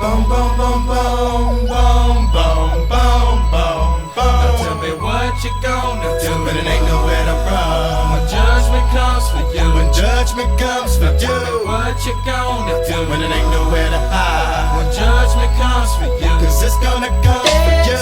Boom, boom, boom, boom, boom, boom, boom, boom, boom. Now tell me what you gonna do when it ain't nowhere to run. When judgment comes for you. When judgment comes for you. Tell me what you gonna do when it ain't nowhere to hide. When judgment comes for you. 'Cause it's gonna come for you.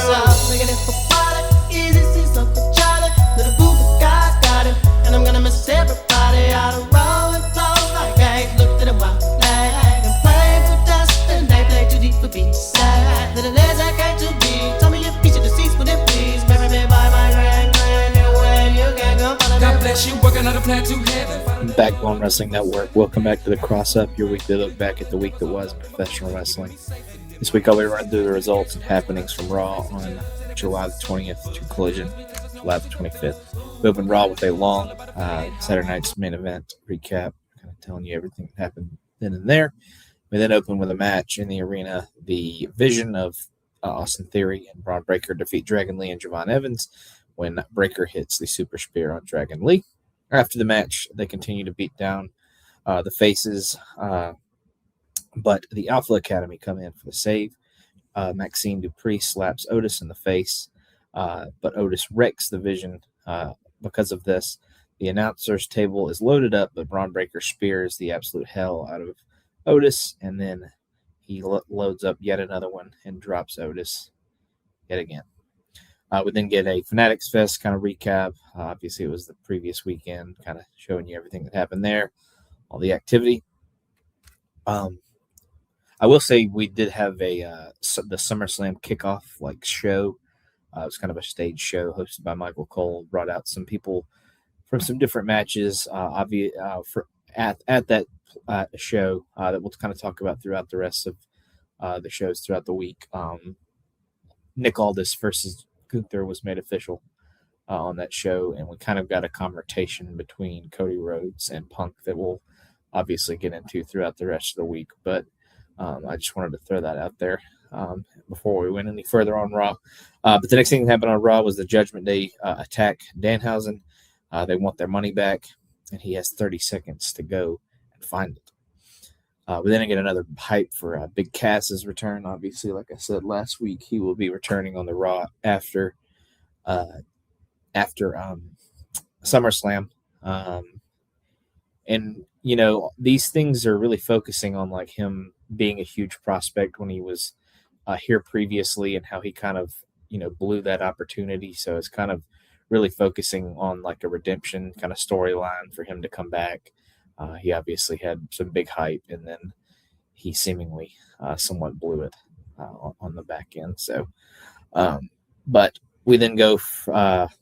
Making it for water, easy, see something Charlie. Little boo guys got him, and I'm gonna miss everybody out of roll and flow like eggs. Looked at a wild flag and played for dust, and they play too deep for beach side. Little legs I came to be. Tell me your feature deceased, would it please? Marry me by my grand new way. You can't go follow God bless you, working on a plan to heaven. Backbone Wrestling Network. Welcome back to the CrosUp, your weekly look back at the week that was in professional wrestling. This week I'll be running through the results and happenings from Raw on July the 20th to Collision, July the 25th. We opened Raw with a long Saturday night's main event recap, kind of telling you everything that happened then and there. We then opened with a match in the arena. The vision of Austin Theory and Braun Breaker defeat Dragon Lee and Javon Evans when Breaker hits the Super Spear on Dragon Lee. After the match, they continue to beat down the faces, but the Alpha Academy come in for the save. Maxine Dupree slaps Otis in the face, but Otis wrecks the Vision because of this. The announcer's table is loaded up, but Braun Breaker spears the absolute hell out of Otis, and then he loads up yet another one and drops Otis yet again. We then get a Fanatics Fest kind of recap. Obviously, it was the previous weekend, kind of showing you everything that happened there, all the activity. I will say we did have the SummerSlam kickoff show. It was kind of a stage show hosted by Michael Cole. Brought out some people from some different matches at that show that we'll kind of talk about throughout the rest of the shows throughout the week. Nick Aldis versus Gunther was made official on that show, and we kind of got a confrontation between Cody Rhodes and Punk that we'll obviously get into throughout the rest of the week. But I just wanted to throw that out there before we went any further on Raw. But the next thing that happened on Raw was the Judgment Day attack Danhausen. They want their money back, and he has 30 seconds to go and find it. We then get another hype for Big Cass's return. Obviously, like I said last week, he will be returning on the Raw after SummerSlam. And, you know, these things are really focusing on him being a huge prospect when he was here previously and how he kind of, blew that opportunity. So it's kind of really focusing on a redemption kind of storyline for him to come back. He obviously had some big hype, and then he seemingly somewhat blew it on the back end. So, but we then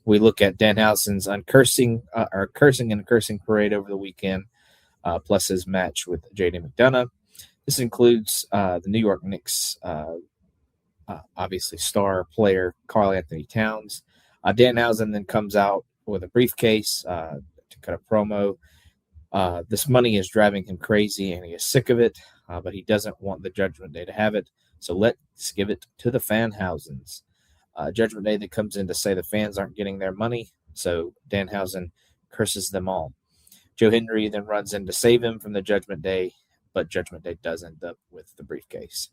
we look at Danhausen's cursing and cursing parade over the weekend, plus his match with JD McDonough. This includes the New York Knicks, obviously star player Karl Anthony Towns. Danhausen then comes out with a briefcase to cut a promo. This money is driving him crazy, and he is sick of it, but he doesn't want the Judgment Day to have it, so let's give it to the Fanhausens. Judgment Day that comes in to say the fans aren't getting their money, so Danhausen curses them all. Joe Hendry then runs in to save him from the Judgment Day, but Judgment Day does end up with the briefcase.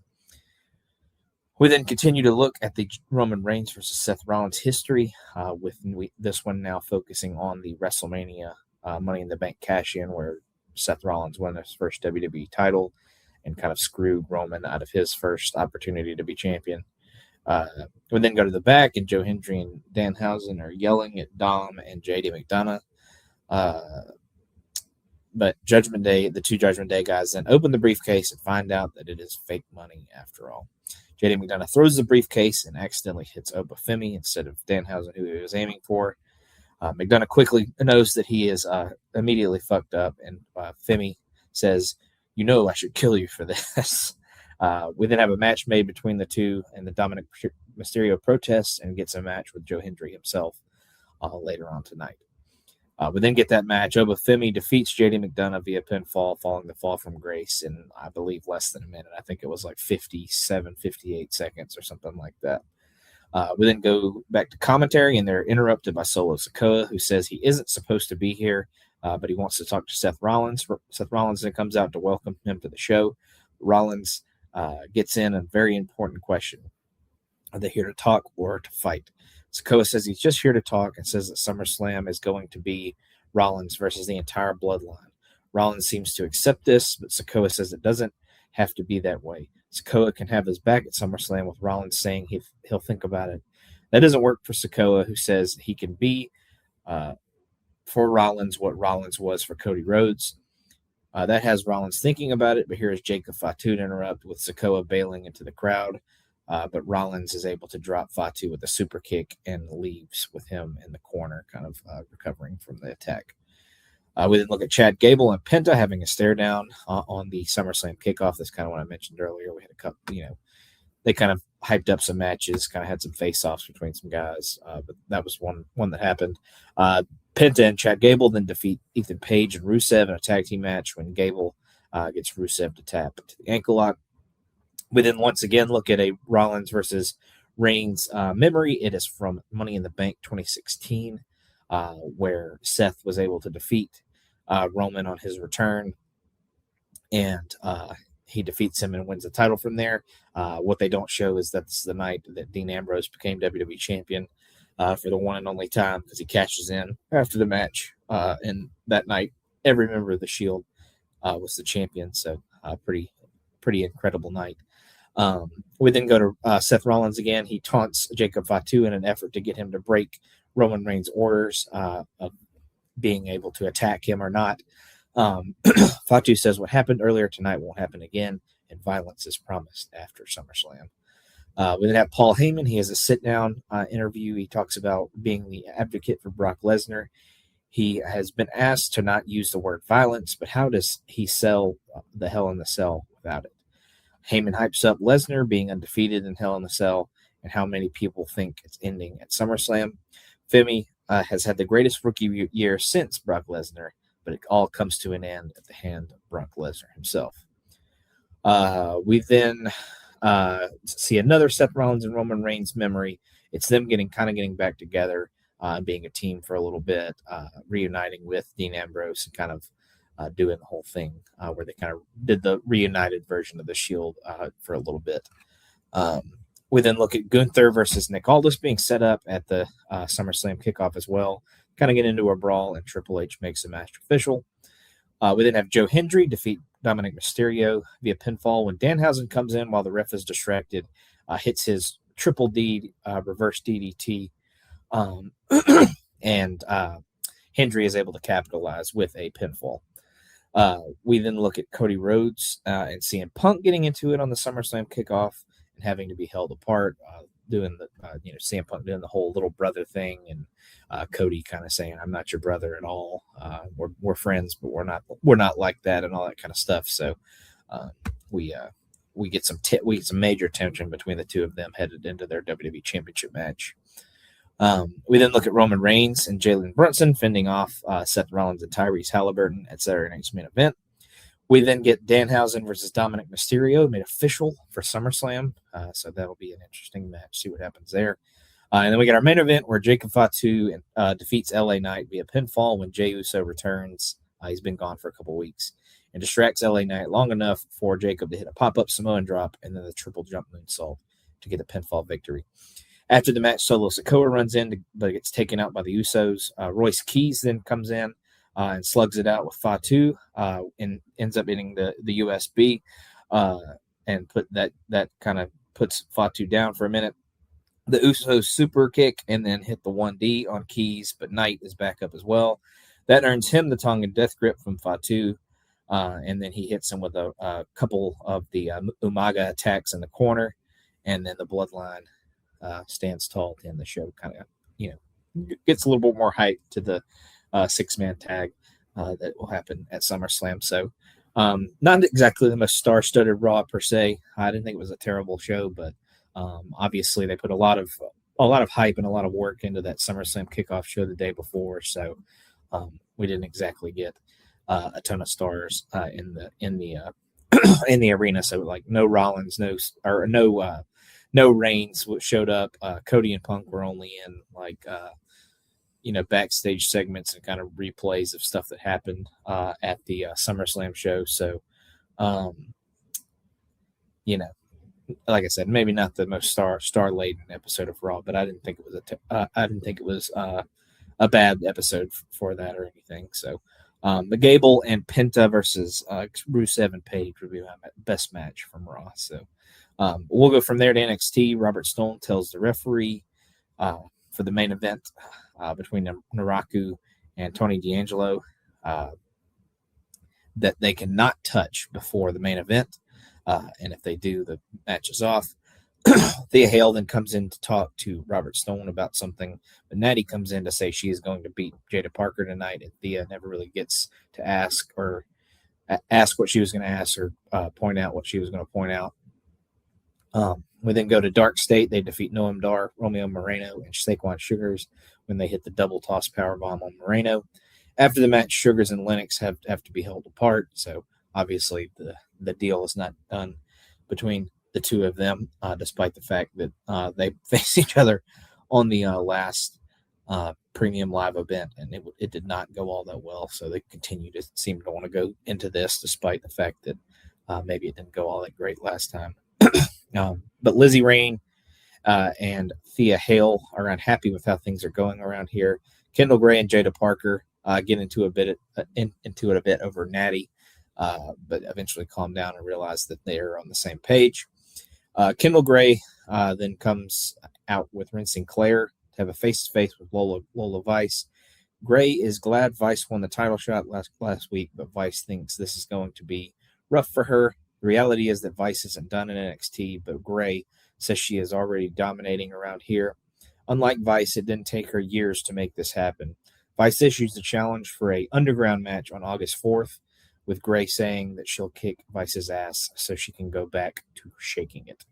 We then continue to look at the Roman Reigns versus Seth Rollins history, with this one now focusing on the WrestleMania Money in the Bank cash-in, where Seth Rollins won his first WWE title and kind of screwed Roman out of his first opportunity to be champion. We then go to the back, and Joe Hendry and Danhausen are yelling at Dom and JD McDonough. But Judgment Day, the two Judgment Day guys then open the briefcase and find out that it is fake money after all. JD McDonough throws the briefcase and accidentally hits Obafemi instead of Danhausen, who he was aiming for. McDonough quickly knows that he is immediately fucked up, and Femi says, I should kill you for this. We then have a match made between the two, and the Dominic Mysterio protests and gets a match with Joe Hendry himself later on tonight. We then get that match. Obafemi defeats JD McDonough via pinfall, following the fall from grace in, I believe, less than a minute. I think it was 57, 58 seconds or something like that. We then go back to commentary, and they're interrupted by Solo Sikoa, who says he isn't supposed to be here, but he wants to talk to Seth Rollins. Seth Rollins then comes out to welcome him to the show. Rollins gets in a very important question. Are they here to talk or to fight? Sikoa says he's just here to talk and says that SummerSlam is going to be Rollins versus the entire bloodline. Rollins seems to accept this, but Sikoa says it doesn't have to be that way. Sikoa can have his back at SummerSlam with Rollins saying he'll think about it. That doesn't work for Sikoa, who says he can be for Rollins what Rollins was for Cody Rhodes. That has Rollins thinking about it, but here's Jacob Fatu to interrupt with Sikoa bailing into the crowd. But Rollins is able to drop Fatu with a super kick and leaves with him in the corner, kind of recovering from the attack. We then look at Chad Gable and Penta having a stare down on the SummerSlam kickoff. That's kind of what I mentioned earlier. We had a couple, they kind of hyped up some matches, kind of had some face-offs between some guys, but that was one that happened. Penta and Chad Gable then defeat Ethan Page and Rusev in a tag team match when Gable gets Rusev to tap into the ankle lock. We then once again look at a Rollins versus Reigns memory. It is from Money in the Bank 2016, where Seth was able to defeat Roman on his return, and he defeats him and wins the title from there. What they don't show is that's the night that Dean Ambrose became WWE champion for the one and only time, because he cashes in after the match. And that night, every member of the Shield was the champion. So pretty incredible night. We then go to Seth Rollins again. He taunts Jacob Fatu in an effort to get him to break Roman Reigns' orders of being able to attack him or not. Fatu says what happened earlier tonight won't happen again, and violence is promised after SummerSlam. We then have Paul Heyman. He has a sit-down interview. He talks about being the advocate for Brock Lesnar. He has been asked to not use the word violence, but how does he sell the Hell in the Cell without it? Heyman hypes up Lesnar being undefeated in Hell in the Cell and how many people think it's ending at SummerSlam. Femi has had the greatest rookie year since Brock Lesnar, but it all comes to an end at the hand of Brock Lesnar himself. We then see another Seth Rollins and Roman Reigns memory. It's them getting back together, being a team for a little bit, reuniting with Dean Ambrose and kind of doing the whole thing where they kind of did the reunited version of the Shield for a little bit. We then look at Gunther versus Nick Aldis being set up at the SummerSlam kickoff as well. Kind of get into a brawl, and Triple H makes the match official. We then have Joe Hendry defeat Dominic Mysterio via pinfall when Danhausen comes in while the ref is distracted, hits his triple D reverse DDT, and Hendry is able to capitalize with a pinfall. We then look at Cody Rhodes and CM Punk getting into it on the SummerSlam kickoff and having to be held apart, doing the CM Punk doing the whole little brother thing, and Cody kind of saying, "I'm not your brother at all. We're friends, but we're not like that," and all that kind of stuff. So we get some major tension between the two of them headed into their WWE Championship match. We then look at Roman Reigns and Jalen Brunson fending off Seth Rollins and Tyrese Halliburton at Saturday night's main event. We then get Danhausen versus Dominic Mysterio made official for SummerSlam. So that'll be an interesting match. See what happens there. And then we get our main event where Jacob Fatu defeats LA Knight via pinfall when Jey Uso returns. He's been gone for a couple weeks and distracts LA Knight long enough for Jacob to hit a pop-up Samoan drop and then the triple jump moonsault to get a pinfall victory. After the match, Solo Sikoa runs in, but gets taken out by the Usos. Royce Keys then comes in and slugs it out with Fatu and ends up hitting the USB and put that kind of puts Fatu down for a minute. The Usos super kick and then hit the 1D on Keys, but Knight is back up as well. That earns him the Tongan death grip from Fatu, and then he hits him with a couple of the Umaga attacks in the corner, and then the Bloodline stands tall to end the show. Kind of, gets a little bit more hype to the six-man tag that will happen at SummerSlam. So, not exactly the most star-studded Raw per se. I didn't think it was a terrible show, but obviously they put a lot of hype and a lot of work into that SummerSlam kickoff show the day before. So, we didn't exactly get a ton of stars in the in the arena. So, like no Rollins, no Reigns showed up. Cody and Punk were only in backstage segments and kind of replays of stuff that happened at the SummerSlam show. So like I said, maybe not the most star laden episode of Raw, but I didn't think it was a bad episode for that or anything. So the Gable and Penta versus Rusev and Paige would be my best match from Raw. So we'll go from there to NXT. Robert Stone tells the referee for the main event between Naraku and Tony D'Angelo that they cannot touch before the main event. And if they do, the match is off. Thea Hale then comes in to talk to Robert Stone about something, but Natty comes in to say she is going to beat Jada Parker tonight, and Thea never really gets to ask what she was going to ask or point out what she was going to point out. We then go to Dark State. They defeat Noam Dar, Romeo Moreno, and Saquon Sugars when they hit the double toss powerbomb on Moreno. After the match, Sugars and Lennox have to be held apart, so obviously the deal is not done between the two of them, despite the fact that they faced each other on the last premium live event, and it did not go all that well. So they continue to seem to want to go into this, despite the fact that maybe it didn't go all that great last time. But Lizzie Rain and Thea Hale are unhappy with how things are going around here. Kendall Gray and Jada Parker get into it a bit over Natty, but eventually calm down and realize that they're on the same page. Kendall Gray then comes out with Ren Sinclair to have a face-to-face with Lola Vice. Gray is glad Vice won the title shot last week, but Vice thinks this is going to be rough for her. The reality is that Vice isn't done in NXT, but Gray says she is already dominating around here. Unlike Vice, it didn't take her years to make this happen. Vice issues the challenge for a underground match on August 4th, with Gray saying that she'll kick Vice's ass so she can go back to shaking it.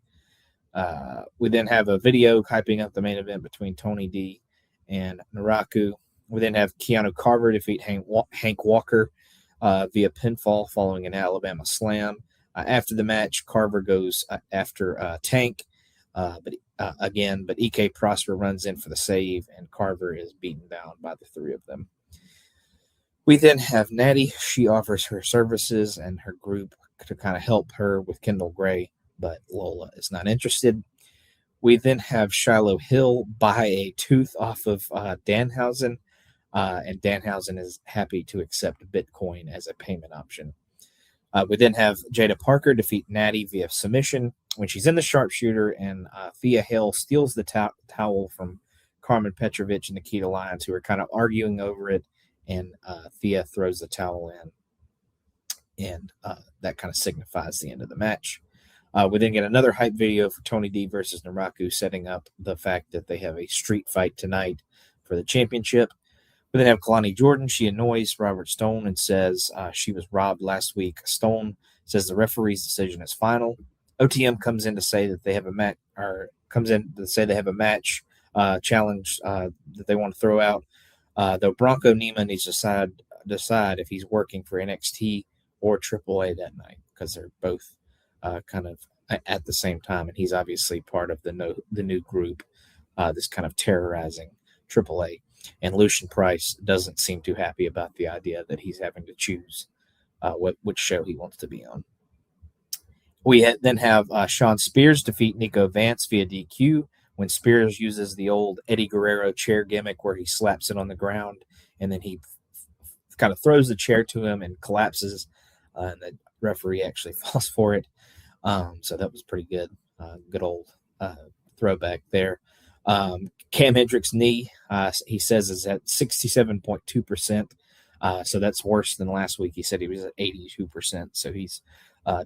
We then have a video hyping up the main event between Tony D and Naraku. We then have Keanu Carver defeat Hank Walker via pinfall following an Alabama slam. After the match, Carver goes after Tank, but EK Prosper runs in for the save, and Carver is beaten down by the three of them. We then have Natty. She offers her services and her group to kind of help her with Kendall Gray, but Lola is not interested. We then have Shiloh Hill buy a tooth off of Danhausen, and Danhausen is happy to accept Bitcoin as a payment option. We then have Jada Parker defeat Natty via submission when she's in the sharpshooter, and Thea Hale steals the towel from Carmen Petrovich and Nikita Lyons, who are kind of arguing over it, and Thea throws the towel in, and that kind of signifies the end of the match. We then get another hype video for Tony D versus Naraku, setting up the fact that they have a street fight tonight for the championship. We then have Kalani Jordan. She annoys Robert Stone and says she was robbed last week. Stone says the referee's decision is final. OTM comes in to say that they have a match, challenge that they want to throw out. Though Bronco Neiman needs to decide if he's working for NXT or AAA that night, because they're both kind of at the same time, and he's obviously part of the new group that's kind of terrorizing AAA. And Lucian Price doesn't seem too happy about the idea that he's having to choose which show he wants to be on. We then have Sean Spears defeat Nico Vance via DQ when Spears uses the old Eddie Guerrero chair gimmick where he slaps it on the ground and then he kind of throws the chair to him and collapses, and the referee actually falls for it. So that was pretty good. Good old throwback there. Cam Hendrick's knee, he says, is at 67.2%. So that's worse than last week. He said he was at 82%. So he's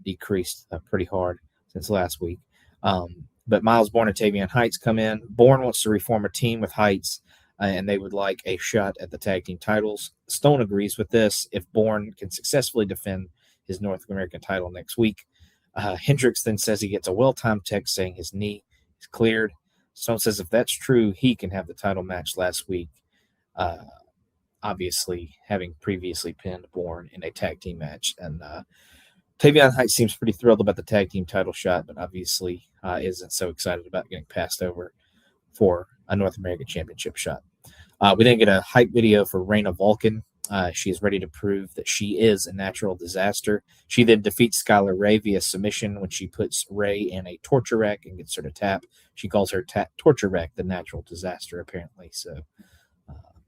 decreased pretty hard since last week. But Miles Bourne and Tavion Heights come in. Bourne wants to reform a team with Heights, and they would like a shot at the tag team titles. Stone agrees with this if Bourne can successfully defend his North American title next week. Hendricks then says he gets a well-timed text saying his knee is cleared. Stone says if that's true, he can have the title match last week, obviously having previously pinned Bourne in a tag team match. And Tavion Heights seems pretty thrilled about the tag team title shot, but obviously isn't so excited about getting passed over for a North American Championship shot. We then get a hype video for Reina Vulcan. She is ready to prove that she is a natural disaster. She then defeats Skylar Ray via submission when she puts Ray in a torture rack and gets her to tap. She calls her torture rack the natural disaster, apparently. So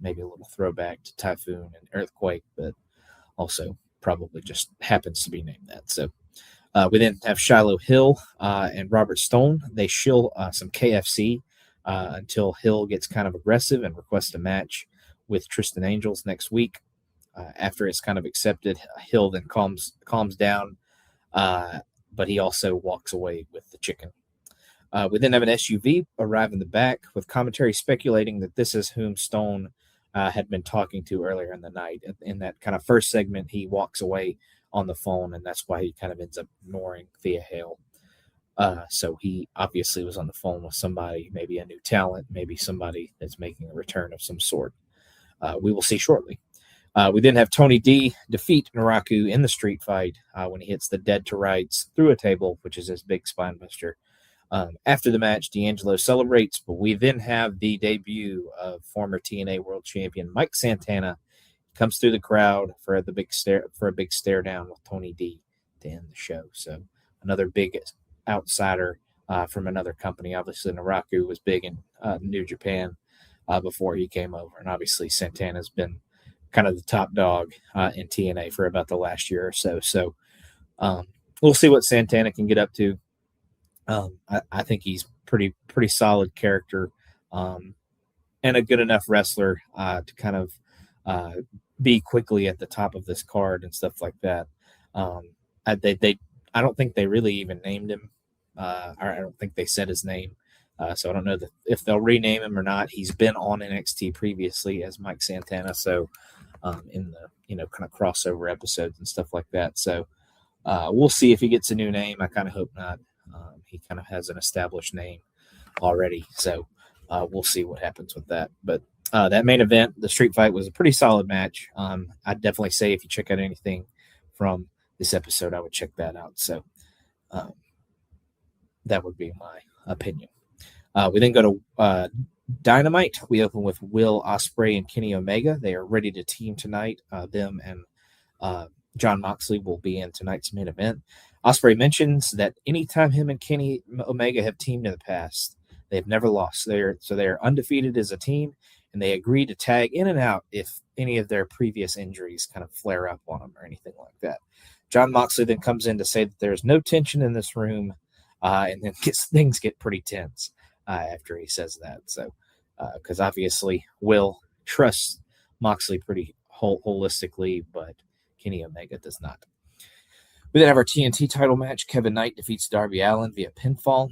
maybe a little throwback to Typhoon and Earthquake, but also probably just happens to be named that. So we then have Shiloh Hill and Robert Stone. They shill some KFC until Hill gets kind of aggressive and requests a match with Tristan Angels next week. After it's kind of accepted, Hill then calms down, but he also walks away with the chicken. We then have an SUV arrive in the back with commentary speculating that this is whom Stone had been talking to earlier in the night. In that kind of first segment, he walks away on the phone, and that's why he kind of ends up ignoring Thea Hale. So he obviously was on the phone with somebody, maybe a new talent, maybe somebody that's making a return of some sort. We will see shortly. We then have Tony D defeat Naraku in the street fight when he hits the dead to rights through a table, which is his big spine buster. After the match, D'Angelo celebrates, but we then have the debut of former TNA World Champion Mike Santana. He comes through the crowd for a big stare down with Tony D to end the show. So another big outsider from another company. Obviously, Naraku was big in New Japan before he came over, and obviously Santana's been kind of the top dog in TNA for about the last year or so. So we'll see what Santana can get up to. I think he's pretty solid character and a good enough wrestler to kind of be quickly at the top of this card and stuff like that. I don't think they really even named him. I don't think they said his name. So I don't know if they'll rename him or not. He's been on NXT previously as Mike Santana. So in the kind of crossover episodes and stuff like that. So we'll see if he gets a new name. I kind of hope not. He kind of has an established name already. So we'll see what happens with that. But that main event, the street fight, was a pretty solid match. I'd definitely say if you check out anything from this episode, I would check that out. So that would be my opinion. We then go to Dynamite. We open with Will Ospreay and Kenny Omega. They are ready to team tonight. Them and John Moxley will be in tonight's main event. Ospreay mentions that anytime him and Kenny Omega have teamed in the past, they've never lost. They're undefeated as a team, and they agree to tag in and out if any of their previous injuries kind of flare up on them or anything like that. John Moxley then comes in to say that there's no tension in this room, and then things get pretty tense after he says that. So, because obviously Will trusts Moxley pretty holistically, but Kenny Omega does not. We then have our TNT title match. Kevin Knight defeats Darby Allin via pinfall.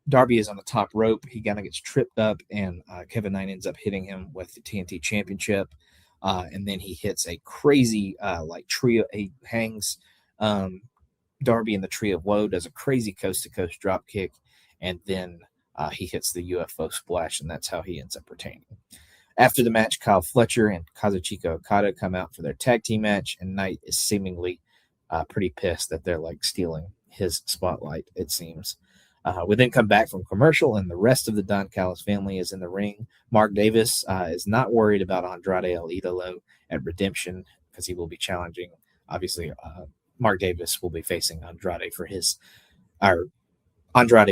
Darby is on the top rope. He kind of gets tripped up, and Kevin Knight ends up hitting him with the TNT Championship. And then he hits a crazy trio. He hangs Darby in the Tree of Woe, does a crazy coast-to-coast drop kick, and then he hits the UFO splash, and that's how he ends up retaining. After the match, Kyle Fletcher and Kazuchika Okada come out for their tag team match, and Knight is seemingly pretty pissed that they're stealing his spotlight, it seems. We then come back from commercial, and the rest of the Don Callis family is in the ring. Mark Davis is not worried about Andrade El Idolo at Redemption because he will be challenging. Obviously, Mark Davis will be facing Andrade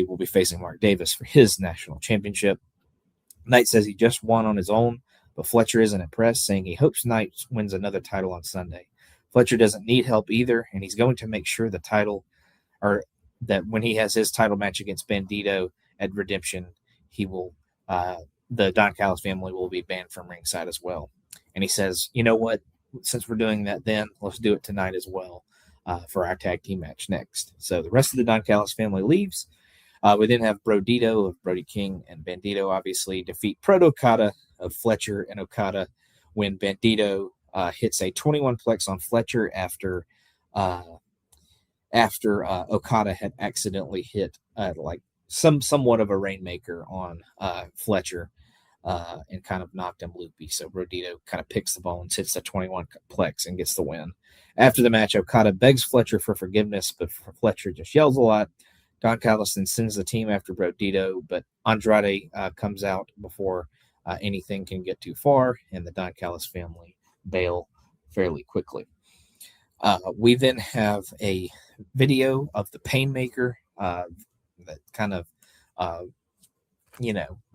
will be facing Mark Davis for his national championship. Knight says he just won on his own, but Fletcher isn't impressed, saying he hopes Knight wins another title on Sunday. Fletcher doesn't need help either, and he's going to make sure that when he has his title match against Bandito at Redemption, the Don Callis family will be banned from ringside as well. And he says, you know what, since we're doing that then, let's do it tonight as well for our tag team match next. So the rest of the Don Callis family leaves. We then have Brodito of Brody King and Bandito obviously defeat Proto Okada of Fletcher and Okada when Bandito hits a 21 plex on Fletcher after Okada had accidentally hit somewhat of a rainmaker on Fletcher and kind of knocked him loopy. So Brodito kind of picks the bones, hits the 21 plex, and gets the win. After the match, Okada begs Fletcher for forgiveness, but Fletcher just yells a lot. Don Callis then sends the team after Brodito, but Andrade comes out before anything can get too far, and the Don Callis family bail fairly quickly. We then have a video of the Painmaker, that kind of,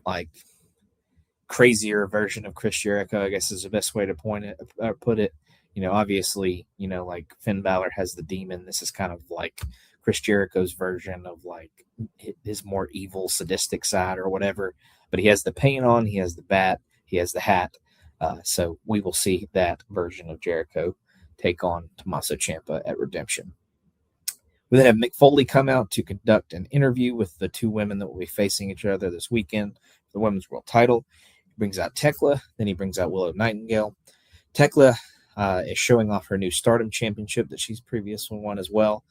like crazier version of Chris Jericho, I guess is the best way to put it. Obviously, like Finn Balor has the demon. This is kind of like Chris Jericho's version of like his more evil, sadistic side or whatever. But he has the paint on, he has the bat, he has the hat. So we will see that version of Jericho take on Tommaso Ciampa at Redemption. We then have Mick Foley come out to conduct an interview with the two women that will be facing each other this weekend for the Women's World title. He brings out Tekla, then he brings out Willow Nightingale. Tekla is showing off her new Stardom Championship that she's previously won as well.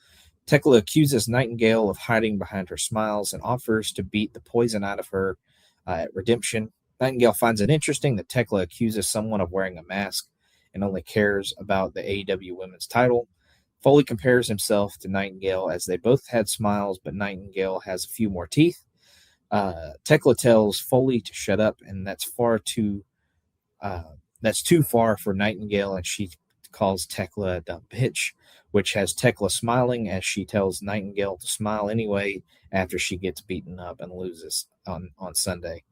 Tekla accuses Nightingale of hiding behind her smiles and offers to beat the poison out of her at Redemption. Nightingale finds it interesting that Tekla accuses someone of wearing a mask and only cares about the AEW Women's title. Foley compares himself to Nightingale as they both had smiles, but Nightingale has a few more teeth. Tekla tells Foley to shut up, and that's too far for Nightingale, and she calls Tekla a dumb bitch, which has Tekla smiling as she tells Nightingale to smile anyway after she gets beaten up and loses on Sunday.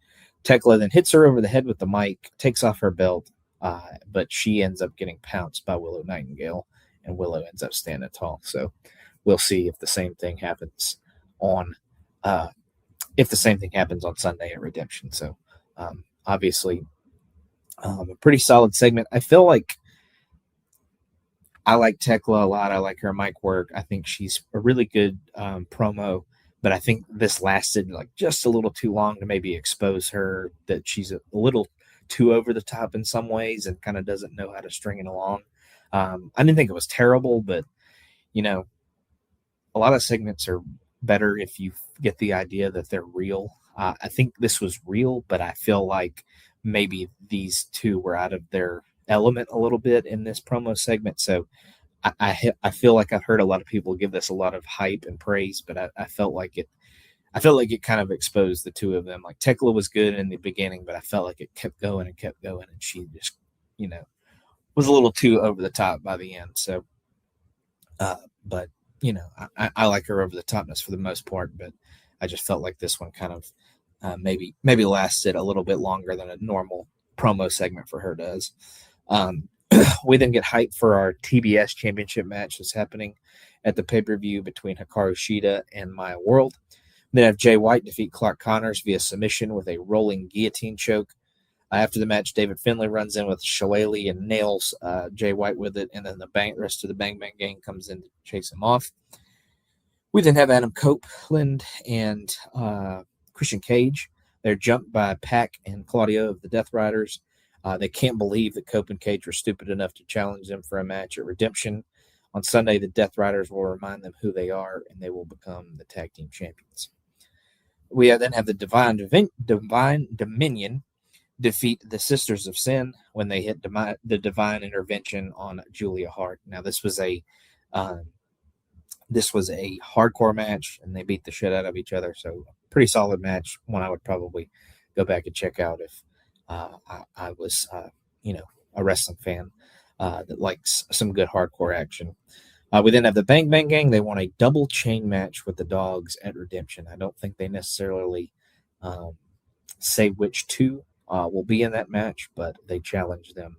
Tekla then hits her over the head with the mic, takes off her belt, but she ends up getting pounced by Willow Nightingale, and Willow ends up standing tall. So we'll see if the same thing happens on Sunday at Redemption. So obviously a pretty solid segment. I feel like I like Tekla a lot. I like her mic work. I think she's a really good promo, but I think this lasted like just a little too long to maybe expose her that she's a little too over the top in some ways and kind of doesn't know how to string it along. I didn't think it was terrible, but a lot of segments are better if you get the idea that they're real. I think this was real, but I feel like maybe these two were out of their element a little bit in this promo segment. So I feel like I've heard a lot of people give this a lot of hype and praise, but I felt like it kind of exposed the two of them. Like Tekla was good in the beginning, but I felt like it kept going, and she just, was a little too over the top by the end. So, but I like her over the topness for the most part, but I just felt like this one kind of maybe lasted a little bit longer than a normal promo segment for her does. We then get hyped for our TBS championship match that's happening at the pay-per-view between Hikaru Shida and Maya World. Then have Jay White defeat Clark Connors via submission with a rolling guillotine choke. After the match, David Finlay runs in with Shillelagh and nails Jay White with it, and then the rest of the Bang Bang Gang comes in to chase him off. We then have Adam Copeland and Christian Cage. They're jumped by Pac and Claudio of the Death Riders. They can't believe that Cope and Cage were stupid enough to challenge them for a match at Redemption. On Sunday, the Death Riders will remind them who they are, and they will become the tag team champions. We then have the Divine Dominion defeat the Sisters of Sin when they hit the Divine Intervention on Julia Hart. Now, this was a hardcore match, and they beat the shit out of each other. So, pretty solid match. One I would probably go back and check out if I was, a wrestling fan that likes some good hardcore action. We then have the Bang Bang Gang. They want a double chain match with the Dogs at Redemption. I don't think they necessarily say which two will be in that match, but they challenge them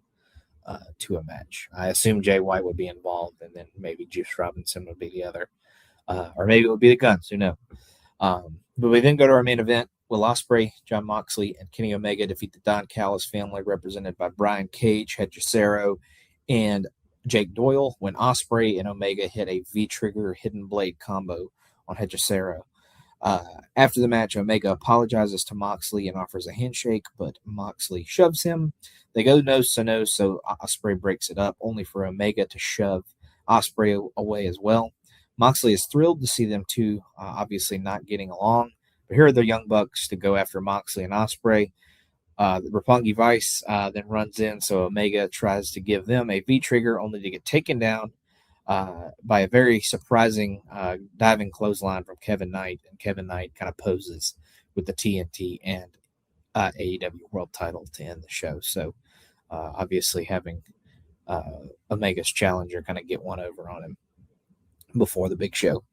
to a match. I assume Jay White would be involved, and then maybe Juice Robinson would be the other. Or maybe it would be the Guns, who knows. But we then go to our main event. Will Ospreay, Jon Moxley, and Kenny Omega defeat the Don Callis family, represented by Brian Cage, Hechicero, and Jake Doyle, when Ospreay and Omega hit a V-trigger hidden blade combo on Hechicero. After the match, Omega apologizes to Moxley and offers a handshake, but Moxley shoves him. They go nose to nose, so Ospreay breaks it up, only for Omega to shove Ospreay away as well. Moxley is thrilled to see them two obviously not getting along, but here are the Young Bucks to go after Moxley and Ospreay. The Roppongi Vice then runs in, so Omega tries to give them a V-trigger, only to get taken down by a very surprising diving clothesline from Kevin Knight, and Kevin Knight kind of poses with the TNT and AEW World Title to end the show. So obviously having Omega's challenger kind of get one over on him before the big show.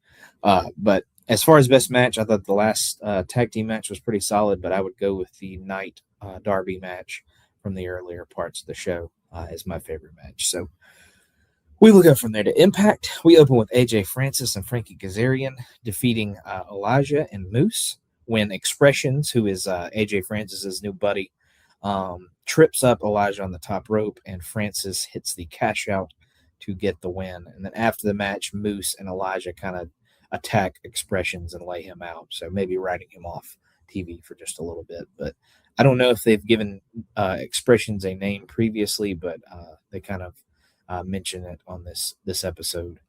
But as far as best match, I thought the last tag team match was pretty solid, but I would go with the Night Derby match from the earlier parts of the show as my favorite match. So we will go from there to Impact. We open with AJ Francis and Frankie Kazarian defeating Elijah and Moose when Expressions, who is AJ Francis's new buddy, trips up Elijah on the top rope, and Francis hits the cash out to get the win. And then after the match, Moose and Elijah kind of attack Expressions and lay him out. So maybe writing him off TV for just a little bit. But I don't know if they've given Expressions a name previously, but they kind of mention it on this episode.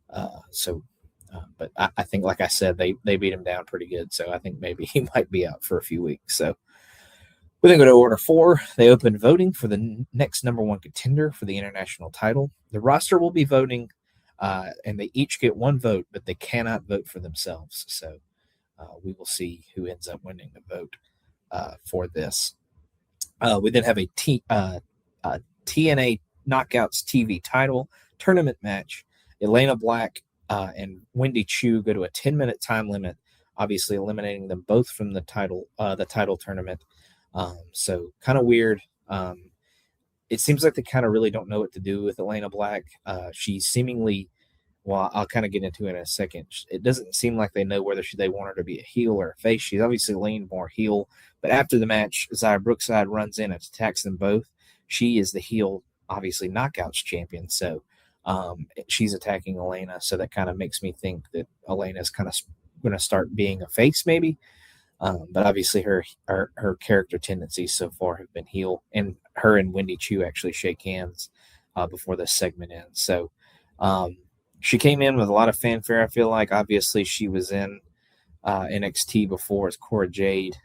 But I think, like I said, they beat him down pretty good. So I think maybe he might be out for a few weeks. So we then go to Order 4. They open voting for the next number one contender for the international title. The roster will be voting, and they each get one vote, but they cannot vote for themselves. So we will see who ends up winning the vote for this. We then have a TNA Knockouts TV title tournament match. Elena Black and Wendy Chu go to a 10-minute time limit, obviously eliminating them both from the title tournament. So kind of weird. It seems like they kind of really don't know what to do with Elena Black. She's seemingly, well, I'll kind of get into it in a second. It doesn't seem like they know whether they want her to be a heel or a face. She's obviously leaned more heel. But after the match, Xia Brookside runs in and attacks them both. She is the heel, obviously, Knockouts champion. So she's attacking Elena. So that kind of makes me think that Elena's kind of going to start being a face maybe. But obviously her character tendencies so far have been heel, and her and Wendy Chu actually shake hands before this segment ends. So she came in with a lot of fanfare. I feel like obviously she was in NXT before as Cora Jade.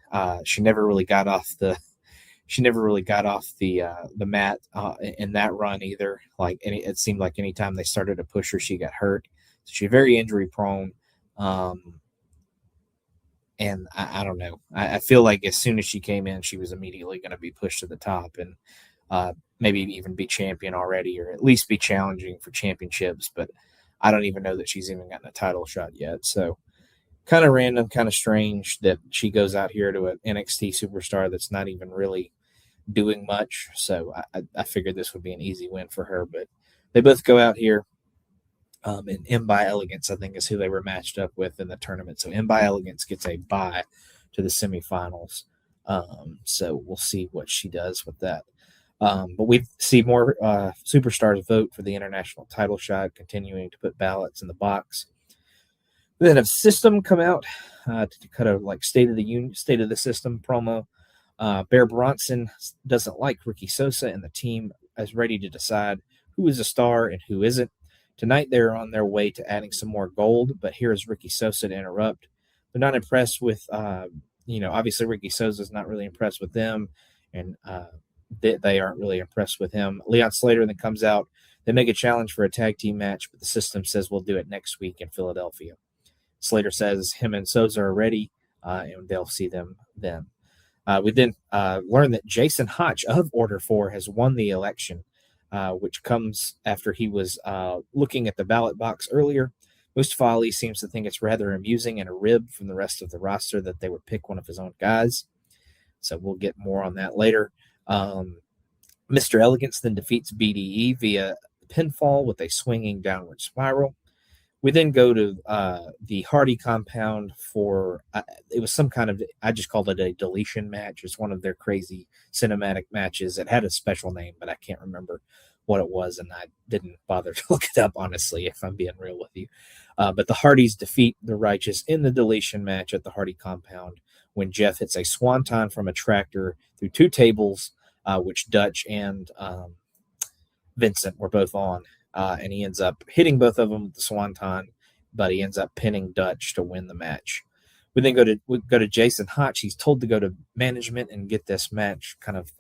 She never really got off the mat in that run either. It seemed like anytime they started to push her, she got hurt. So she's very injury prone. And I don't know. I feel like as soon as she came in, she was immediately going to be pushed to the top and maybe even be champion already, or at least be challenging for championships. But I don't even know that she's even gotten a title shot yet. So kind of random, kind of strange that she goes out here to an NXT superstar that's not even really doing much. So I figured this would be an easy win for her. But they both go out here. And M by Elegance, I think, is who they were matched up with in the tournament. So M by Elegance gets a bye to the semifinals. So we'll see what she does with that. But we see more superstars vote for the international title shot, continuing to put ballots in the box. We then have System come out to cut a state of the system promo. Bear Bronson doesn't like Ricky Sosa, and the team is ready to decide who is a star and who isn't. Tonight, they're on their way to adding some more gold, but here is Ricky Sosa to interrupt. They're not impressed with, obviously Ricky Sosa's not really impressed with them, and they aren't really impressed with him. Leon Slater then comes out. They make a challenge for a tag team match, but the system says we'll do it next week in Philadelphia. Slater says him and Sosa are ready, and they'll see them then. We then learn that Jason Hotch of Order 4 has won the election, which comes after he was looking at the ballot box earlier. Mustafa Ali seems to think it's rather amusing and a rib from the rest of the roster that they would pick one of his own guys. So we'll get more on that later. Mr. Elegance then defeats BDE via pinfall with a swinging downward spiral. We then go to the Hardy compound for, it was some kind of, I just called it a deletion match. It's one of their crazy cinematic matches. It had a special name, but I can't remember what it was, and I didn't bother to look it up, honestly, if I'm being real with you. But the Hardys defeat the Righteous in the deletion match at the Hardy compound when Jeff hits a swanton from a tractor through two tables, which Dutch and Vincent were both on. And he ends up hitting both of them with the swanton, but he ends up pinning Dutch to win the match. We then go to Jason Hotch. He's told to go to management and get this match kind of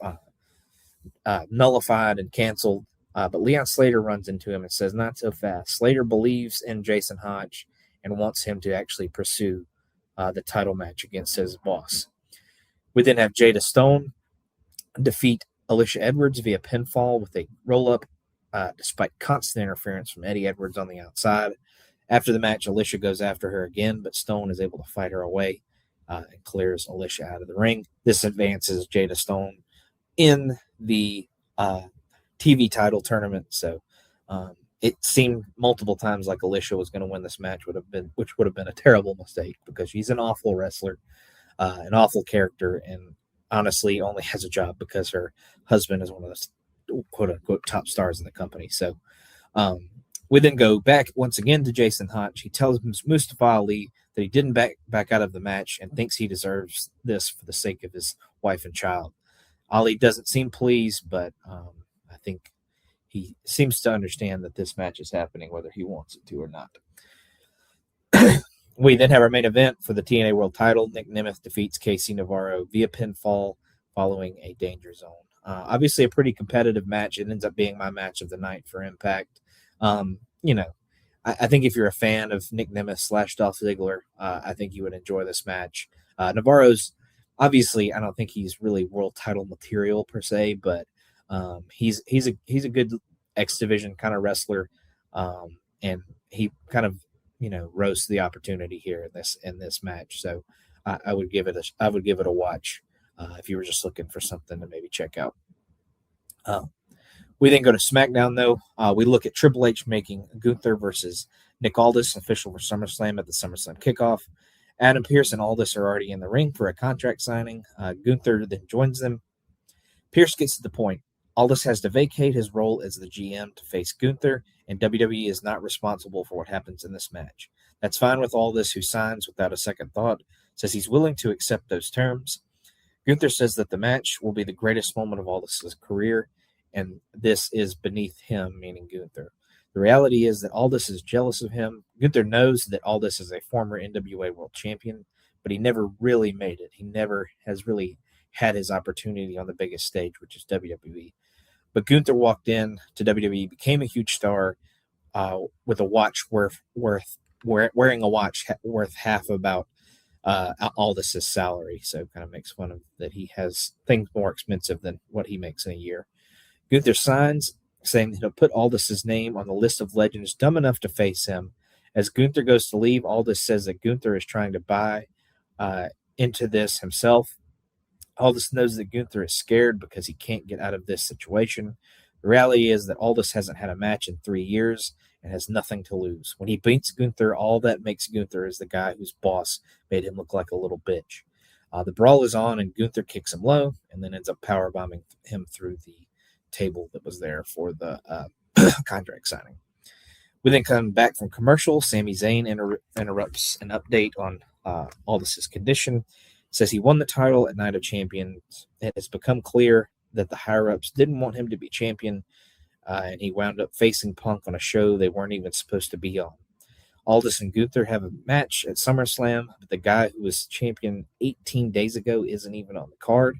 nullified and canceled. But Leon Slater runs into him and says, not so fast. Slater believes in Jason Hotch and wants him to actually pursue the title match against his boss. We then have Jada Stone defeat Alicia Edwards via pinfall with a roll-up, despite constant interference from Eddie Edwards on the outside. After the match, Alicia goes after her again, but Stone is able to fight her away and clears Alicia out of the ring. This advances Jada Stone in the TV title tournament. So it seemed multiple times like Alicia was going to win this match, which would have been a terrible mistake because she's an awful wrestler, an awful character, and honestly only has a job because her husband is one of the quote-unquote top stars in the company. So we then go back once again to Jason Hotch. He tells Mustafa Ali that he didn't back out of the match and thinks he deserves this for the sake of his wife and child. Ali doesn't seem pleased, but I think he seems to understand that this match is happening whether he wants it to or not. We then have our main event for the TNA World title. Nick Nemeth defeats Casey Navarro via pinfall following a danger zone. Obviously a pretty competitive match. It ends up being my match of the night for Impact. I think if you're a fan of Nick Nemeth / Dolph Ziggler, I think you would enjoy this match. Navarro's obviously, I don't think he's really world title material per se, but he's a good X Division kind of wrestler, and he kind of rose to the opportunity here in this match. So I would give it a watch if you were just looking for something to maybe check out. We then go to SmackDown, though. We look at Triple H making Gunther versus Nick Aldis official for SummerSlam at the SummerSlam kickoff. Adam Pearce and Aldis are already in the ring for a contract signing. Gunther then joins them. Pearce gets to the point. Aldis has to vacate his role as the GM to face Gunther, and WWE is not responsible for what happens in this match. That's fine with Aldis, who signs without a second thought, says he's willing to accept those terms. Gunther says that the match will be the greatest moment of Aldis' career, and this is beneath him, meaning Gunther. The reality is that Aldis is jealous of him. Gunther knows that Aldis is a former NWA World Champion, but he never really made it. He never has really had his opportunity on the biggest stage, which is WWE. But Gunther walked in to WWE, became a huge star with a watch wearing a watch worth half about Aldis' salary. So kind of makes fun of that he has things more expensive than what he makes in a year. Gunther signs, saying that he'll put Aldis' name on the list of legends dumb enough to face him. As Gunther goes to leave, Aldis says that Gunther is trying to buy into this himself. Aldis knows that Gunther is scared because he can't get out of this situation. The reality is that Aldis hasn't had a match in 3 years and has nothing to lose. When he beats Gunther, all that makes Gunther is the guy whose boss made him look like a little bitch. The brawl is on, and Gunther kicks him low and then ends up powerbombing him through the table that was there for the contract signing. We then come back from commercial. Sami Zayn interrupts an update on Aldis' condition. Says he won the title at Night of Champions. It has become clear that the higher-ups didn't want him to be champion, and he wound up facing Punk on a show they weren't even supposed to be on. Aldis and Gunther have a match at SummerSlam, but the guy who was champion 18 days ago isn't even on the card.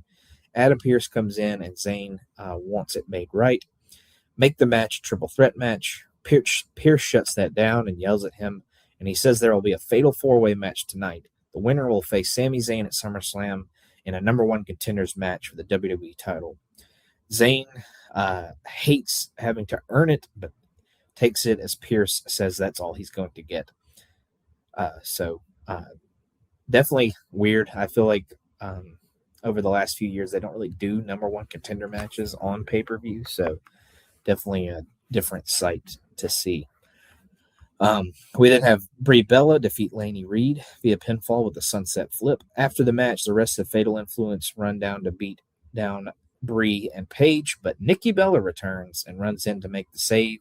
Adam Pearce comes in, and Zayn wants it made right. Make the match a triple threat match. Pearce shuts that down and yells at him, and he says there will be a fatal four-way match tonight. The winner will face Sami Zayn at SummerSlam in a number one contenders match for the WWE title. Zayn hates having to earn it, but takes it as Pearce says that's all he's going to get. Definitely weird. I feel like over the last few years, they don't really do number one contender matches on pay-per-view, so definitely a different sight to see. We then have Brie Bella defeat Laney Reed via pinfall with a sunset flip. After the match, the rest of Fatal Influence run down to beat down Brie and Paige, but Nikki Bella returns and runs in to make the save.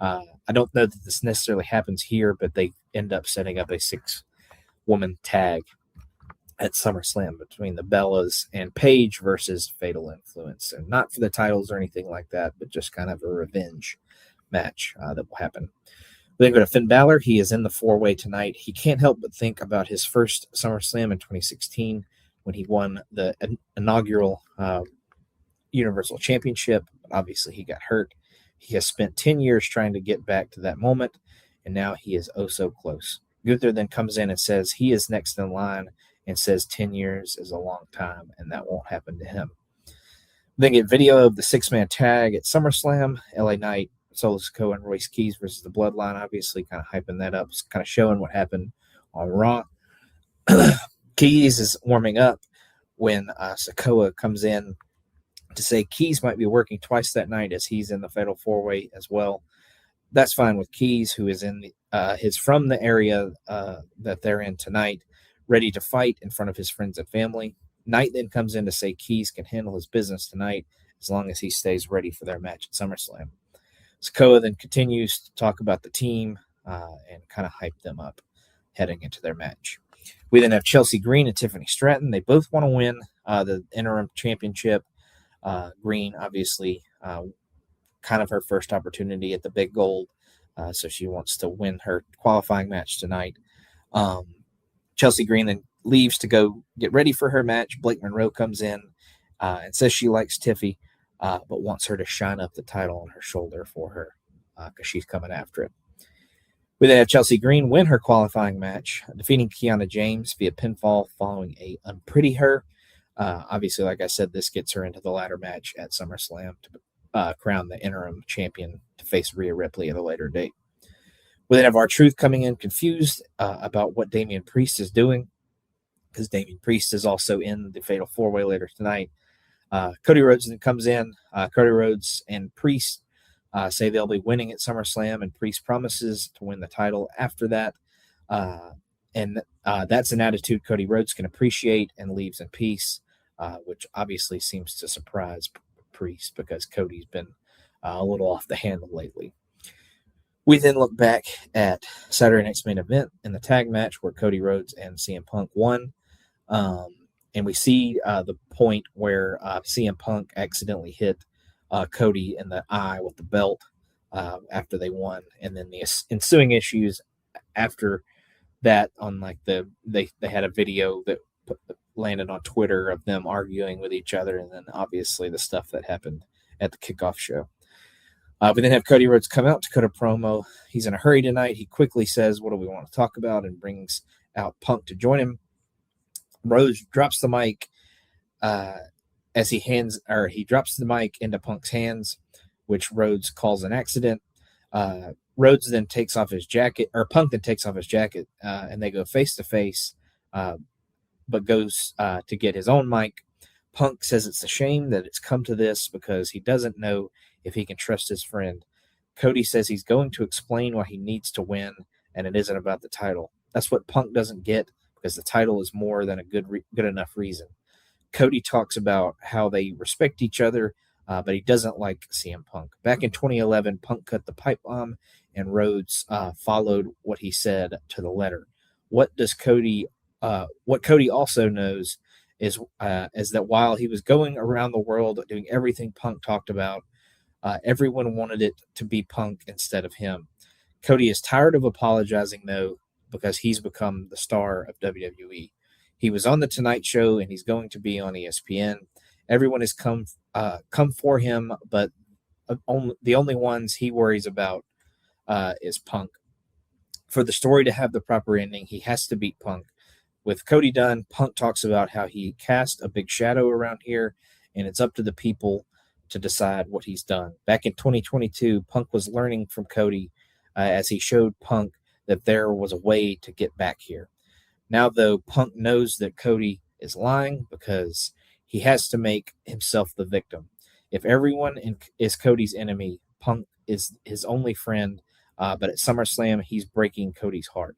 I don't know that this necessarily happens here, but they end up setting up a 6-woman tag at SummerSlam between the Bellas and Paige versus Fatal Influence. And not for the titles or anything like that, but just kind of a revenge match that will happen. We then go to Finn Balor. He is in the four-way tonight. He can't help but think about his first SummerSlam in 2016 when he won the inaugural Universal Championship. Obviously, he got hurt. He has spent 10 years trying to get back to that moment, and now he is oh so close. Gunther then comes in and says he is next in line and says 10 years is a long time, and that won't happen to him. Then get video of the 6-man tag at SummerSlam, LA Knight, Solo Sikoa, and Royce Keys versus the Bloodline, obviously kind of hyping that up, kind of showing what happened on Raw. Keys is warming up when Sikoa comes in to say Keys might be working twice that night as he's in the Fatal 4-Way as well. That's fine with Keys, who is from the area that they're in tonight, ready to fight in front of his friends and family. Knight then comes in to say Keys can handle his business tonight as long as he stays ready for their match at SummerSlam. Sikoa then continues to talk about the team and kind of hype them up heading into their match. We then have Chelsea Green and Tiffany Stratton. They both want to win the interim championship. Green, obviously, kind of her first opportunity at the big gold, so she wants to win her qualifying match tonight. Chelsea Green then leaves to go get ready for her match. Blake Monroe comes in and says she likes Tiffy, but wants her to shine up the title on her shoulder for her because she's coming after it. We then have Chelsea Green win her qualifying match, defeating Kiana James via pinfall following a Unpretty Her. Obviously, like I said, this gets her into the ladder match at SummerSlam to crown the interim champion to face Rhea Ripley at a later date. We then have R-Truth coming in confused about what Damian Priest is doing, because Damian Priest is also in the Fatal 4-Way later tonight. Cody Rhodes then comes in. Cody Rhodes and Priest say they'll be winning at SummerSlam, and Priest promises to win the title after that. And that's an attitude Cody Rhodes can appreciate and leaves in peace, which obviously seems to surprise Priest because Cody's been a little off the handle lately. We then look back at Saturday night's main event in the tag match where Cody Rhodes and CM Punk won. And we see the point where CM Punk accidentally hit Cody in the eye with the belt after they won. And then the ensuing issues after that on like they had a video that landed on Twitter of them arguing with each other. And then obviously the stuff that happened at the kickoff show. We then have Cody Rhodes come out to cut a promo. He's in a hurry tonight. He quickly says, what do we want to talk about? And brings out Punk to join him. Rhodes drops the mic as he drops the mic into Punk's hands, which Rhodes calls an accident. Rhodes then takes off his jacket, or Punk then takes off his jacket, and they go face to face, but goes to get his own mic. Punk says it's a shame that it's come to this because he doesn't know if he can trust his friend. Cody says he's going to explain why he needs to win, and it isn't about the title. That's what Punk doesn't get, because the title is more than a good enough reason. Cody talks about how they respect each other, but he doesn't like CM Punk. Back in 2011, Punk cut the pipe bomb, and Rhodes followed what he said to the letter. What Cody also knows is that while he was going around the world doing everything Punk talked about, everyone wanted it to be Punk instead of him. Cody is tired of apologizing, though, because he's become the star of WWE. He was on The Tonight Show, and he's going to be on ESPN. Everyone has come for him, but the only ones he worries about is Punk. For the story to have the proper ending, he has to beat Punk. With Cody done, Punk talks about how he cast a big shadow around here, and it's up to the people to decide what he's done. Back in 2022, Punk was learning from Cody as he showed Punk that there was a way to get back here. Now, though, Punk knows that Cody is lying because he has to make himself the victim. If everyone is Cody's enemy, Punk is his only friend, but at SummerSlam, he's breaking Cody's heart.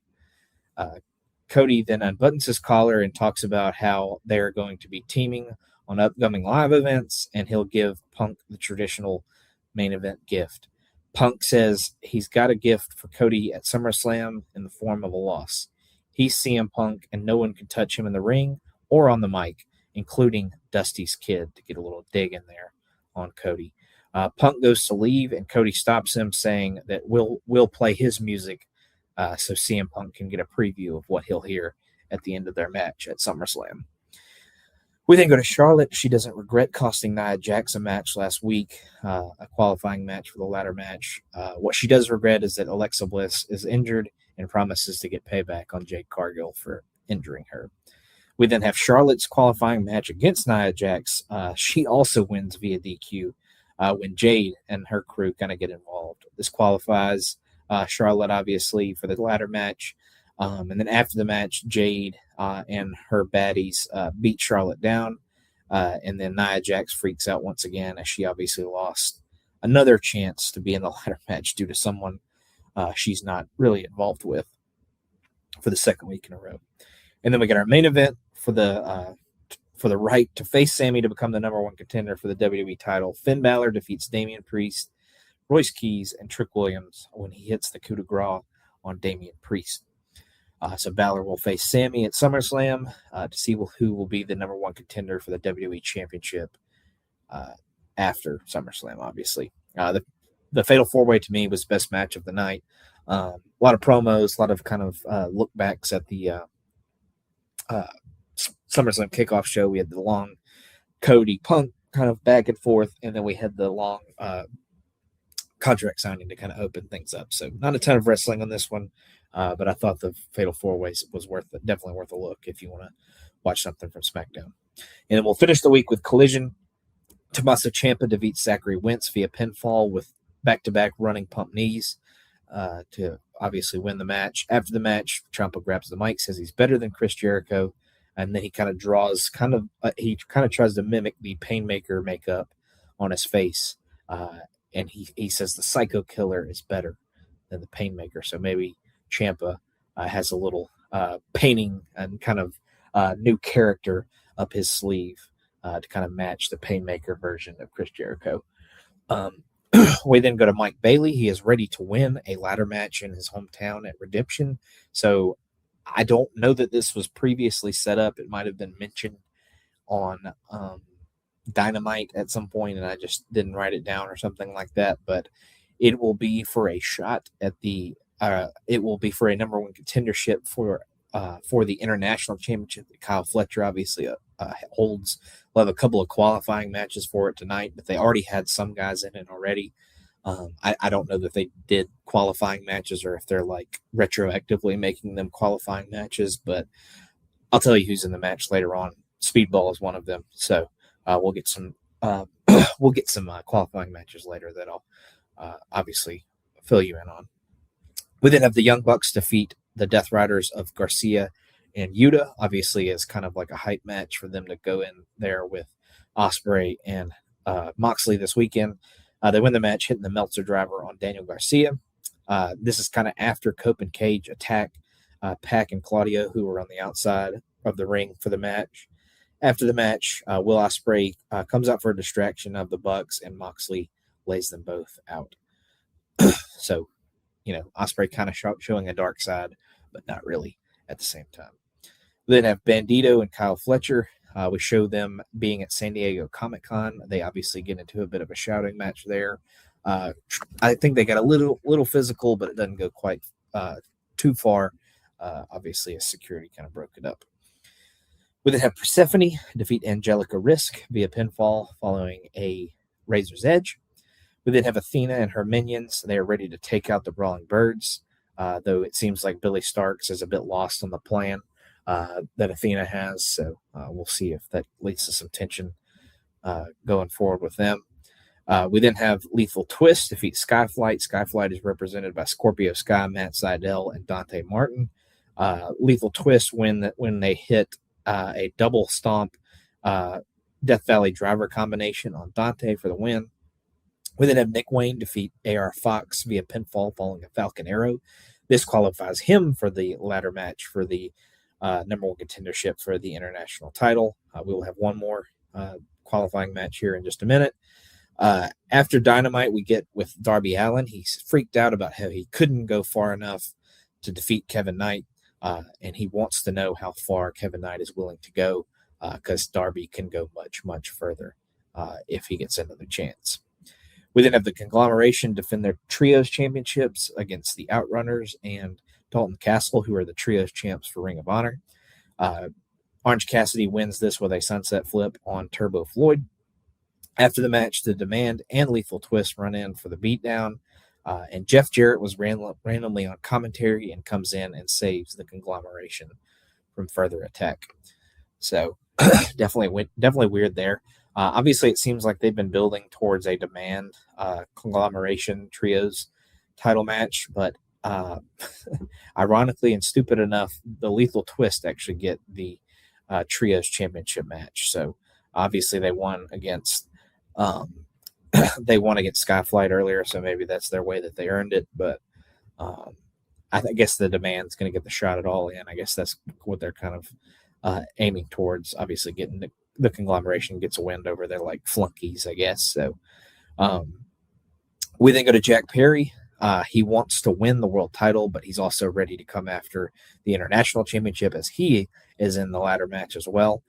Cody then unbuttons his collar and talks about how they're going to be teaming on upcoming live events, and he'll give Punk the traditional main event gift. Punk says he's got a gift for Cody at SummerSlam in the form of a loss. He's CM Punk, and no one can touch him in the ring or on the mic, including Dusty's kid, to get a little dig in there on Cody. Punk goes to leave, and Cody stops him, saying that we'll play his music so CM Punk can get a preview of what he'll hear at the end of their match at SummerSlam. We then go to Charlotte. She doesn't regret costing Nia Jax a match last week, a qualifying match for the ladder match. What she does regret is that Alexa Bliss is injured and promises to get payback on Jade Cargill for injuring her. We then have Charlotte's qualifying match against Nia Jax. She also wins via DQ when Jade and her crew kind of get involved. This qualifies Charlotte, obviously, for the ladder match. And then after the match, Jade and her baddies beat Charlotte down. And then Nia Jax freaks out once again as she obviously lost another chance to be in the ladder match due to someone she's not really involved with for the second week in a row. And then we get our main event for the right to face Sammy to become the number one contender for the WWE title. Finn Balor defeats Damian Priest, Royce Keys, and Trick Williams when he hits the coup de grace on Damian Priest. So Balor will face Sammy at SummerSlam to see who will be the number one contender for the WWE Championship after SummerSlam, obviously. The Fatal 4-Way to me was the best match of the night. A lot of promos, a lot of kind of look backs at the SummerSlam kickoff show. We had the long Cody Punk kind of back and forth, and then we had the long contract signing to kind of open things up. So not a ton of wrestling on this one, but I thought the Fatal 4-Way was definitely worth a look if you want to watch something from SmackDown. And then we'll finish the week with Collision. Tommaso Ciampa defeats Zachary Wentz via pinfall with back-to-back running pump knees to obviously win the match. After the match, Ciampa grabs the mic, says he's better than Chris Jericho, and then he kind of tries to mimic the Painmaker makeup on his face, and he says the Psycho Killer is better than the Painmaker. So maybe Ciampa has a little painting and kind of new character up his sleeve to kind of match the Painmaker version of Chris Jericho. We then go to Mike Bailey. He is ready to win a ladder match in his hometown at Redemption. So I don't know that this was previously set up. It might have been mentioned on Dynamite at some point, and I just didn't write it down or something like that. But it will be for a shot at the. It will be for a number one contendership for the international championship that Kyle Fletcher obviously holds. We'll have a couple of qualifying matches for it tonight, but they already had some guys in it already. I don't know that they did qualifying matches or if they're like retroactively making them qualifying matches, but I'll tell you who's in the match later on. Speedball is one of them, so we'll get some qualifying matches later that I'll obviously fill you in on. We then have the Young Bucks defeat the Death Riders of Garcia and Yuta, obviously as kind of like a hype match for them to go in there with Ospreay and Moxley this weekend. They win the match, hitting the Meltzer driver on Daniel Garcia. This is kind of after Cope and Cage attack Pac and Claudio, who were on the outside of the ring for the match. After the match, Will Ospreay comes out for a distraction of the Bucks, and Moxley lays them both out. So, Ospreay kind of showing a dark side, but not really at the same time. We then have Bandito and Kyle Fletcher. We show them being at San Diego Comic-Con. They obviously get into a bit of a shouting match there. I think they got a little physical, but it doesn't go quite too far. Obviously, as security kind of broke it up. We then have Persephone defeat Angelica Risk via pinfall following a Razor's Edge. We then have Athena and her minions. They are ready to take out the Brawling Birds, though it seems like Billy Starks is a bit lost on the plan that Athena has. So we'll see if that leads to some tension going forward with them. We then have Lethal Twist defeat Skyflight. Skyflight is represented by Scorpio Sky, Matt Sydal, and Dante Martin. Lethal Twist when they hit a double stomp Death Valley driver combination on Dante for the win. We then have Nick Wayne defeat AR Fox via pinfall following a Falcon Arrow. This qualifies him for the ladder match for the number one contendership for the international title. We will have one more qualifying match here in just a minute. After Dynamite, we get with Darby Allin. He's freaked out about how he couldn't go far enough to defeat Kevin Knight, and he wants to know how far Kevin Knight is willing to go because Darby can go much, much further if he gets another chance. We then have the Conglomeration defend their Trios Championships against the Outrunners and Dalton Castle, who are the Trios champs for Ring of Honor. Orange Cassidy wins this with a sunset flip on Turbo Floyd. After the match, the Demand and Lethal Twist run in for the beatdown, and Jeff Jarrett was randomly on commentary and comes in and saves the Conglomeration from further attack. So definitely weird there. Obviously, it seems like they've been building towards a demand conglomeration trios title match, but ironically and stupid enough, the Lethal Twist actually get the trios championship match. So obviously they won against Skyflight earlier, so maybe that's their way that they earned it. But I guess the demand's going to get the shot at All In. I guess that's what they're kind of aiming towards. Obviously, getting the conglomeration gets a wind over their like flunkies, I guess. So we then go to Jack Perry. He wants to win the world title, but he's also ready to come after the international championship as he is in the ladder match as well.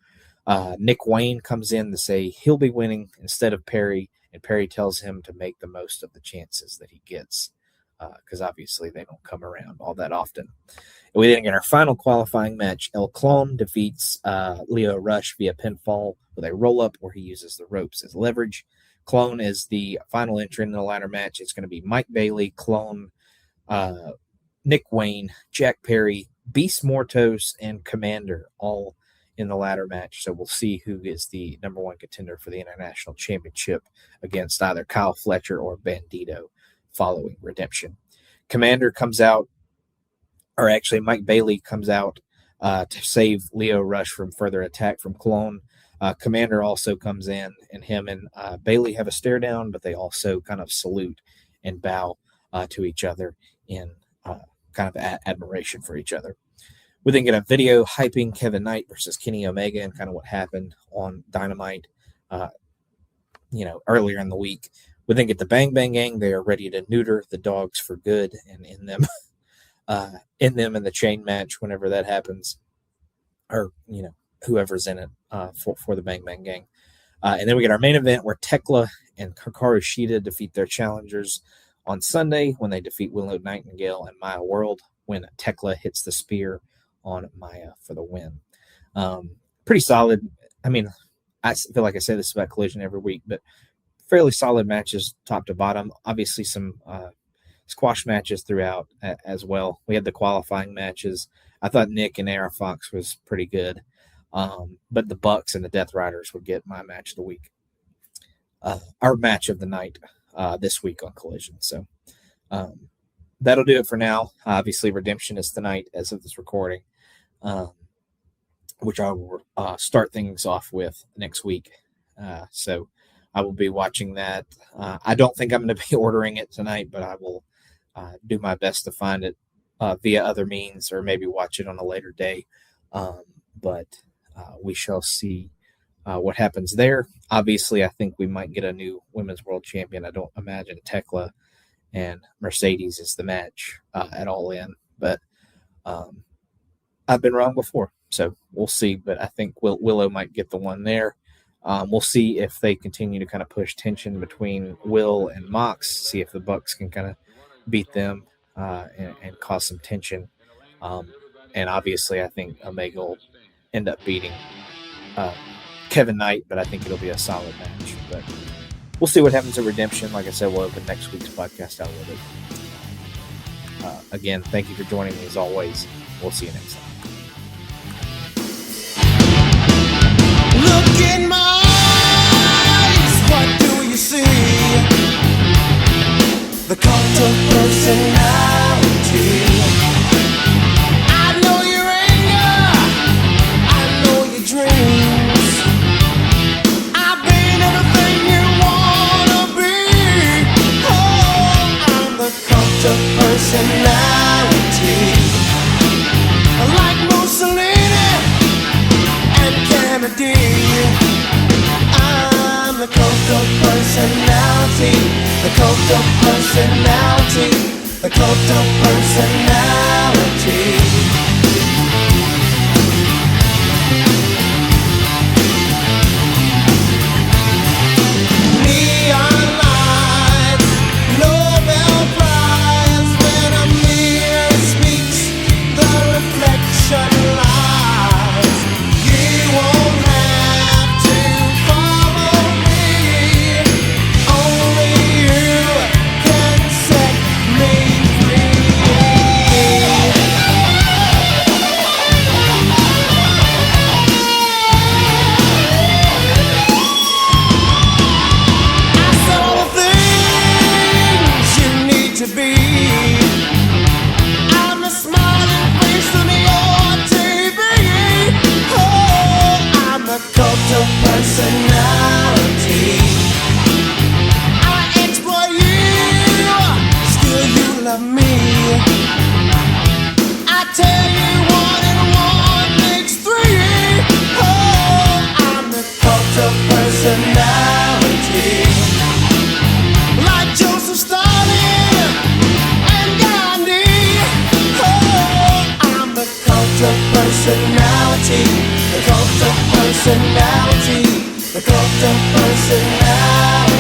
Nick Wayne comes in to say he'll be winning instead of Perry, and Perry tells him to make the most of the chances that he gets because obviously they don't come around all that often. And we then get our final qualifying match. El Clone defeats Leo Rush via pinfall with a roll-up where he uses the ropes as leverage. Clone is the final entrant in the ladder match. It's going to be Mike Bailey, Clone, Nick Wayne, Jack Perry, Beast Mortos, and Commander all in the ladder match. So we'll see who is the number one contender for the International Championship against either Kyle Fletcher or Bandito following Redemption. Commander comes out, or actually Mike Bailey comes out to save Leo Rush from further attack from Clone. Commander also comes in, and him and Bailey have a stare down, but they also kind of salute and bow to each other in kind of admiration for each other. We then get a video hyping Kevin Knight versus Kenny Omega and kind of what happened on Dynamite, earlier in the week. We then get the Bang Bang Gang. They are ready to neuter the dogs for good and in them in the chain match whenever that happens, or whoever's in it for the Bang Bang Gang. And then we get our main event where Tekla and Hikaru Shida defeat their challengers on Sunday when they defeat Willow Nightingale and Maya World when Tekla hits the spear on Maya for the win. Pretty solid. I mean, I feel like I say this about Collision every week, but fairly solid matches top to bottom. Obviously some squash matches throughout as well. We had the qualifying matches. I thought Nick and AR Fox was pretty good. But the Bucks and the Death Riders would get my match of the week. Our match of the night this week on Collision. So that'll do it for now. Obviously, Redemption is tonight as of this recording, which I will start things off with next week. So I will be watching that. I don't think I'm going to be ordering it tonight, but I will do my best to find it via other means or maybe watch it on a later day. But we shall see what happens there. Obviously, I think we might get a new women's world champion. I don't imagine Tekla and Mercedes is the match at All In, but I've been wrong before, so we'll see. But I think Willow might get the one there. We'll see if they continue to kind of push tension between Will and Mox, see if the Bucks can kind of beat them and cause some tension. And obviously, I think Omega will end up beating Kevin Knight, but I think it'll be a solid match. But we'll see what happens at Redemption. Like I said, we'll open next week's podcast out with it. Again, thank you for joining me as always. We'll see you next time. Look in my eyes, what do you see? The cult of personality. I know your anger, I know your dreams. I've been everything you wanna be. Oh, I'm the cult of personality. Like Mussolini and Kennedy, I'm the cult of personality, the cult of personality, the cult of personality. Neon lights, Nobel Prize, when a mirror speaks, the reflection lies. You won't have to follow me, only you can set me free. personality. The cult of personality. The cult of personality.